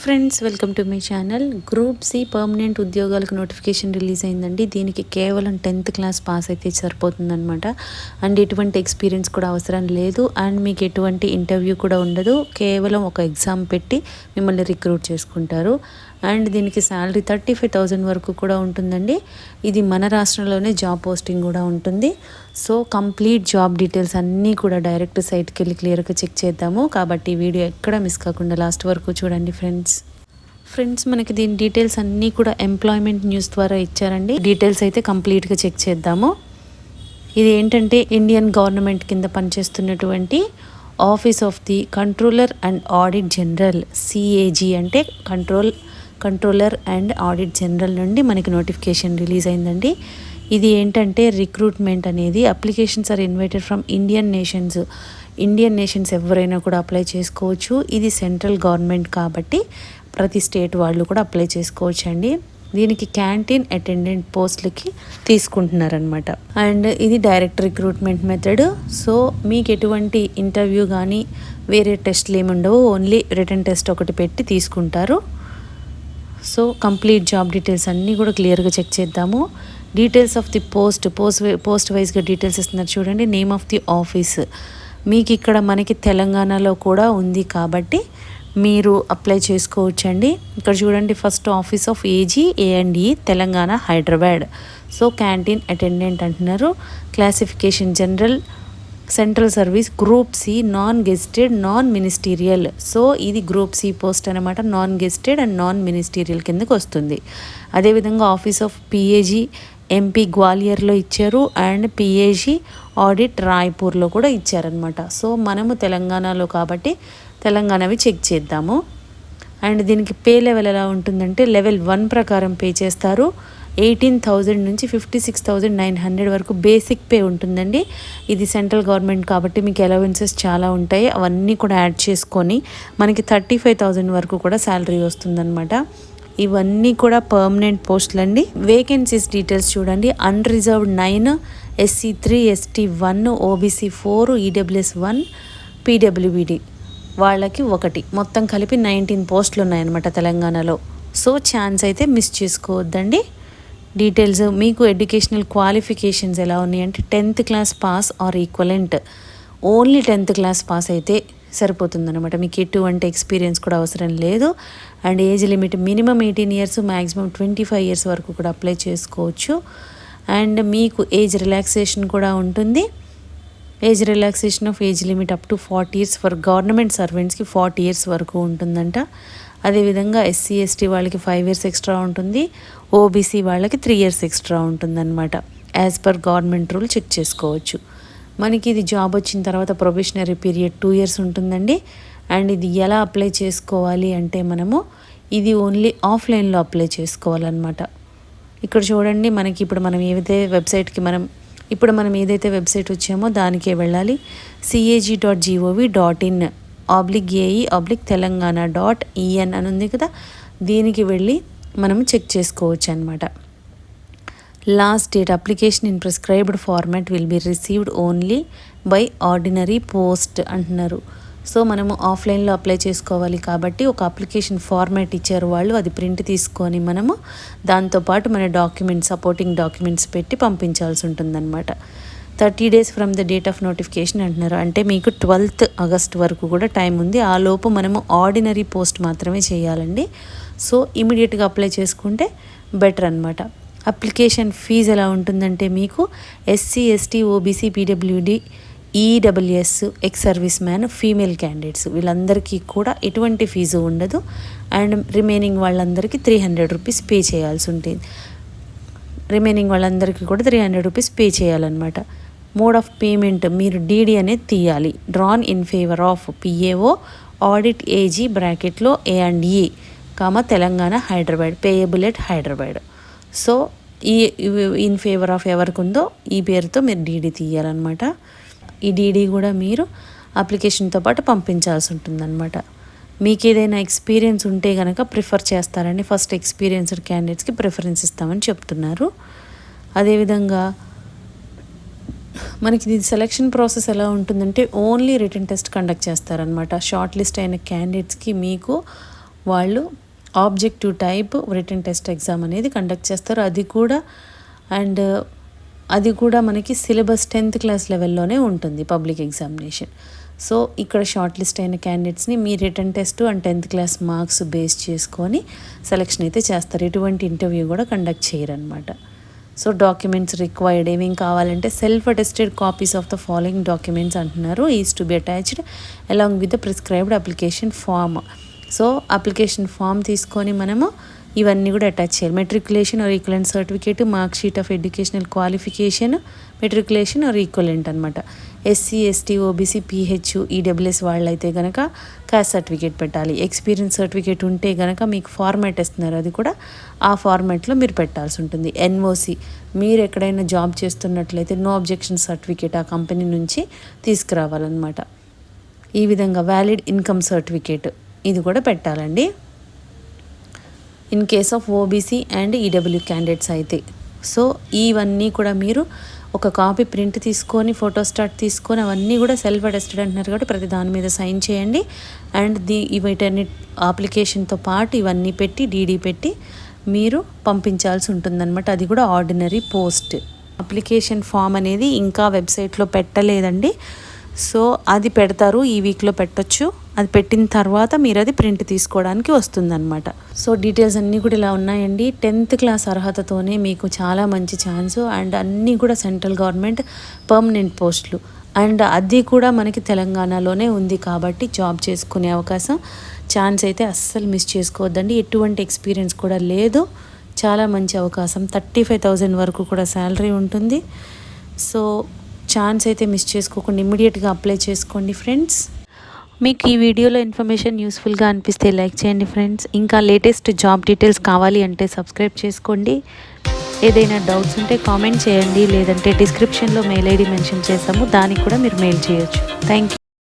Friends, welcome to my channel. Group C permanent ఉద్యోగాలకు notification release అయిందండి. దీనికి కేవలం 10th క్లాస్ పాస్ అయితే సరిపోతుందన్నమాట. అండ్ ఎటువంటి ఎక్స్పీరియన్స్ కూడా అవసరం లేదు. అండ్ మీకు ఎటువంటి ఇంటర్వ్యూ కూడా ఉండదు. కేవలం ఒక ఎగ్జామ్ పెట్టి మిమ్మల్ని రిక్రూట్ చేసుకుంటారు. అండ్ దీనికి శాలరీ 35,000 వరకు కూడా ఉంటుందండి. ఇది మన రాష్ట్రంలోనే జాబ్ పోస్టింగ్ కూడా ఉంటుంది. సో కంప్లీట్ జాబ్ డీటెయిల్స్ అన్నీ కూడా డైరెక్ట్ సైట్కి వెళ్ళి క్లియర్గా చెక్ చేద్దాము. కాబట్టి వీడియో ఎక్కడ మిస్ కాకుండా లాస్ట్ వరకు చూడండి ఫ్రెండ్స్. మనకి దీని డీటెయిల్స్ అన్నీ కూడా ఎంప్లాయ్మెంట్ న్యూస్ ద్వారా ఇచ్చారండి. డీటెయిల్స్ అయితే కంప్లీట్గా చెక్ చేద్దాము. ఇది ఏంటంటే ఇండియన్ గవర్నమెంట్ కింద పనిచేస్తున్నటువంటి office of the controller and audit general, CAG అంటే కంట్రోలర్ అండ్ ఆడిట్ జనరల్ నుండి మనకి నోటిఫికేషన్ రిలీజ్ అయిందండి. ఇది ఏంటంటే రిక్రూట్మెంట్ అనేది applications are invited from Indian nations ఎవరైనా కూడా అప్లై చేసుకోవచ్చు. ఇది సెంట్రల్ గవర్నమెంట్ కాబట్టి ప్రతి స్టేట్ వాళ్ళు కూడా అప్లై చేసుకోవచ్చు అండి. దీనికి క్యాంటీన్ అటెండెంట్ పోస్టులకి తీసుకుంటున్నారనమాట. అండ్ ఇది డైరెక్ట్ రిక్రూట్మెంట్ మెథడ్. సో మీకు ఎటువంటి ఇంటర్వ్యూ కానీ వేరే టెస్ట్లు ఏమి ఉండవు. ఓన్లీ రిటన్ టెస్ట్ ఒకటి పెట్టి తీసుకుంటారు. సో కంప్లీట్ జాబ్ డీటెయిల్స్ అన్నీ కూడా క్లియర్గా చెక్ చేద్దాము. డీటెయిల్స్ ఆఫ్ ది పోస్ట్ వైజ్గా డీటెయిల్స్ ఇస్తున్నారు చూడండి. నేమ్ ఆఫ్ ది ఆఫీస్ మీకు ఇక్కడ మనకి తెలంగాణలో కూడా ఉంది కాబట్టి మీరు అప్లై చేసుకోవచ్చండి. ఇక్కడ చూడండి, first office of AG&E Telangana Hyderabad. So canteen attendant అంటున్నారు. Classification general, central service, group C, non gazetted, non ministerial. So ఇది గ్రూప్ సి పోస్ట్ అనమాట. Non gazetted and non ministerial కిందకు వస్తుంది. అదేవిధంగా ఆఫీస్ ఆఫ్ PAG MP గ్వాలియర్లో ఇచ్చారు. అండ్ PAG ఆడిట్ రాయ్పూర్లో కూడా ఇచ్చారనమాట. సో మనము తెలంగాణలో కాబట్టి తెలంగాణవి చెక్ చేద్దాము. అండ్ దీనికి పే లెవెల్ ఎలా ఉంటుందంటే లెవెల్ 1 ప్రకారం పే చేస్తారు. 18,000 నుంచి 56,900 వరకు బేసిక్ పే ఉంటుందండి. ఇది సెంట్రల్ గవర్నమెంట్ కాబట్టి మీకు అలవెన్సెస్ చాలా ఉంటాయి. అవన్నీ కూడా యాడ్ చేసుకొని మనకి 35,000 వరకు కూడా శాలరీ వస్తుందన్నమాట. ఇవన్నీ కూడా పర్మనెంట్ పోస్టులు అండి. వేకెన్సీస్ డీటెయిల్స్ చూడండి. Unreserved 9, SC 3, ST 1, OBC 4, EWS 1, PWBD వాళ్ళకి 1, మొత్తం కలిపి 19 పోస్టులు ఉన్నాయన్నమాట తెలంగాణలో. సో ఛాన్స్ అయితే మిస్ చేసుకోవద్దండి. డీటెయిల్స్ మీకు ఎడ్యుకేషనల్ క్వాలిఫికేషన్స్ ఎలా ఉన్నాయంటే 10th class pass or equivalent. Only 10th class pass అయితే సరిపోతుందన్నమాట. మీకు ఎటువంటి ఎక్స్పీరియన్స్ కూడా అవసరం లేదు. And age limit minimum 18 years, maximum 25 years వరకు కూడా అప్లై చేసుకోవచ్చు. అండ్ మీకు ఏజ్ రిలాక్సేషన్ కూడా ఉంటుంది. Age relaxation of age limit up to 40 years for government సర్వెంట్స్కి 40 years వరకు ఉంటుందంట. అదేవిధంగా SC ST వాళ్ళకి 5 years ఎక్స్ట్రా ఉంటుంది. OBC వాళ్ళకి 3 years ఎక్స్ట్రా ఉంటుందన్నమాట. As per government rule check చేసుకోవచ్చు. మనకి ఇది జాబ్ వచ్చిన తర్వాత ప్రొబేషనరీ పీరియడ్ 2 years ఉంటుందండి. అండ్ ఇది ఎలా అప్లై చేసుకోవాలి అంటే మనము ఇది ఓన్లీ ఆఫ్లైన్లో అప్లై చేసుకోవాలన్నమాట. ఇక్కడ చూడండి, మనకి ఇప్పుడు మనం ఏదైతే వెబ్సైట్ వచ్చామో దానికే వెళ్ళాలి. cag.gov.in/AE/Telangana.in అని ఉంది కదా, దీనికి వెళ్ళి మనం చెక్ చేసుకోవచ్చు అనమాట. Last date application in prescribed format will be received only by ordinary post అంటున్నారు. సో మనము ఆఫ్లైన్లో అప్లై చేసుకోవాలి కాబట్టి ఒక అప్లికేషన్ ఫార్మాట్ ఇచ్చారు వాళ్ళు. అది ప్రింట్ తీసుకొని మనము దాంతోపాటు మన సపోర్టింగ్ డాక్యుమెంట్స్ పెట్టి పంపించాల్సి ఉంటుందన్నమాట. 30 days from the date of notification అంటున్నారు. అంటే మీకు 12th August వరకు కూడా టైం ఉంది. ఆ లోపు మనము ఆర్డినరీ పోస్ట్ మాత్రమే చేయాలండి. సో ఇమీడియట్గా అప్లై చేసుకుంటే బెటర్ అనమాట. అప్లికేషన్ ఫీజు ఎలా ఉంటుందంటే మీకు SC ST OBC PWD EWS ex service man female candidates వీళ్ళందరికీ కూడా ఎటువంటి ఫీజు ఉండదు. అండ్ రిమైనింగ్ వాళ్ళందరికీ 300 rupees పే చేయాల్సి ఉంటుంది. రిమైనింగ్ వాళ్ళందరికీ కూడా 300 rupees పే చేయాలన్నమాట. మోడ్ ఆఫ్ పేమెంట్ మీరు DD అనేది తీయాలి. Drawn in favour of PAO audit AG బ్రాకెట్లో A&E, Telangana Hyderabad, payable at Hyderabad. So ఈ ఇన్ ఫేవర్ ఆఫ్ ఎవరికి ఉందో ఈ పేరుతో మీరు DD తీయాలన్నమాట. ఈ DD కూడా మీరు అప్లికేషన్తో పాటు పంపించాల్సి ఉంటుందన్నమాట. మీకు ఏదైనా ఎక్స్పీరియన్స్ ఉంటే కనుక ప్రిఫర్ చేస్తారండి. ఫస్ట్ ఎక్స్పీరియన్స్డ్ క్యాండిడేట్స్కి ప్రిఫరెన్స్ ఇస్తామని చెప్తున్నారు. అదేవిధంగా మనకి ఇది సెలెక్షన్ ప్రాసెస్ ఎలా ఉంటుందంటే ఓన్లీ రిటన్ టెస్ట్ కండక్ట్ చేస్తారనమాట. షార్ట్ లిస్ట్ అయిన క్యాండిడేట్స్కి మీకు వాళ్ళు objective type written test exam అనేది కండక్ట్ చేస్తారు. అది కూడా మనకి సిలబస్ 10th క్లాస్ లెవెల్లోనే ఉంటుంది పబ్లిక్ ఎగ్జామినేషన్. సో ఇక్కడ షార్ట్ లిస్ట్ అయిన క్యాండిడేట్స్ని మీ written test and 10th class marks base చేసుకొని సెలెక్షన్ అయితే చేస్తారు. ఎటువంటి ఇంటర్వ్యూ కూడా కండక్ట్ చేయరనమాట. సో డాక్యుమెంట్స్ రిక్వైర్డ్ ఏమేం కావాలంటే self attested copies of the following documents అంటున్నారు is to be attached along with the prescribed application form. So application form తీసుకొని మనము ఇవన్నీ కూడా అటాచ్ చేయాలి. Matriculation or equivalent certificate, mark sheet of educational qualification, matriculation or equivalent అనమాట. SC, ST, OBC, PH, EWS వాళ్ళైతే కనుక caste certificate పెట్టాలి. Experience certificate ఉంటే కనుక మీకు ఫార్మాట్ ఇస్తున్నారు, అది కూడా ఆ ఫార్మాట్లో మీరు పెట్టాల్సి ఉంటుంది. ఎన్ఓసి, మీరు ఎక్కడైనా జాబ్ చేస్తున్నట్లయితే నో అబ్జెక్షన్ సర్టిఫికేట్ ఆ కంపెనీ నుంచి తీసుకురావాలన్నమాట. ఈ విధంగా వ్యాలిడ్ ఇన్కమ్ సర్టిఫికేట్ ఇది కూడా పెట్టాలండి in case of OBC and EW candidates అయితే. సో ఇవన్నీ కూడా మీరు ఒక కాపీ ప్రింట్ తీసుకొని ఫోటోస్టాట్ తీసుకొని అవన్నీ కూడా సెల్ఫ్ అటెస్టెడ్ అంటున్నారు కాబట్టి ప్రతి దాని మీద సైన్ చేయండి. అండ్ వీటన్ని అప్లికేషన్తో పాటు ఇవన్నీ పెట్టి డీడీ పెట్టి మీరు పంపించాల్సి ఉంటుందన్నమాట. అది కూడా ఆర్డినరీ పోస్ట్. అప్లికేషన్ ఫామ్ అనేది ఇంకా వెబ్సైట్లో పెట్టలేదండి. సో అది పెడతారు, ఈ వీక్లో పెట్టొచ్చు. అది పెట్టిన తర్వాత మీరు అది ప్రింట్ తీసుకోవడానికి వస్తుందన్నమాట. సో డీటెయిల్స్ అన్నీ కూడా ఇలా ఉన్నాయండి. 10th క్లాస్ అర్హతతోనే మీకు చాలా మంచి ఛాన్స్ అండ్ అన్నీ కూడా సెంట్రల్ గవర్నమెంట్ పర్మనెంట్ పోస్టులు అండ్ అది కూడా మనకి తెలంగాణలోనే ఉంది కాబట్టి జాబ్ చేసుకునే అవకాశం ఛాన్స్ అయితే అస్సలు మిస్ చేసుకోవద్దండి. ఎటువంటి ఎక్స్పీరియన్స్ కూడా లేదు, చాలా మంచి అవకాశం. 35,000 వరకు కూడా శాలరీ ఉంటుంది. సో ఛాన్స్ అయితే మిస్ చేసుకోకుండా ఇమ్మీడియట్గా అప్లై చేసుకోండి ఫ్రెండ్స్. మీకు ఈ వీడియోలో ఇన్ఫర్మేషన్ యూస్ఫుల్గా అనిపిస్తే లైక్ చేయండి ఫ్రెండ్స్. ఇంకా లేటెస్ట్ జాబ్ డీటెయిల్స్ కావాలి అంటే సబ్స్క్రైబ్ చేసుకోండి. ఏదైనా డౌట్స్ ఉంటే కామెంట్ చేయండి, లేదంటే డిస్క్రిప్షన్లో మెయిల్ ఐడి మెన్షన్ చేస్తాము, దానికి కూడా మీరు మెయిల్ చేయొచ్చు. Thank you.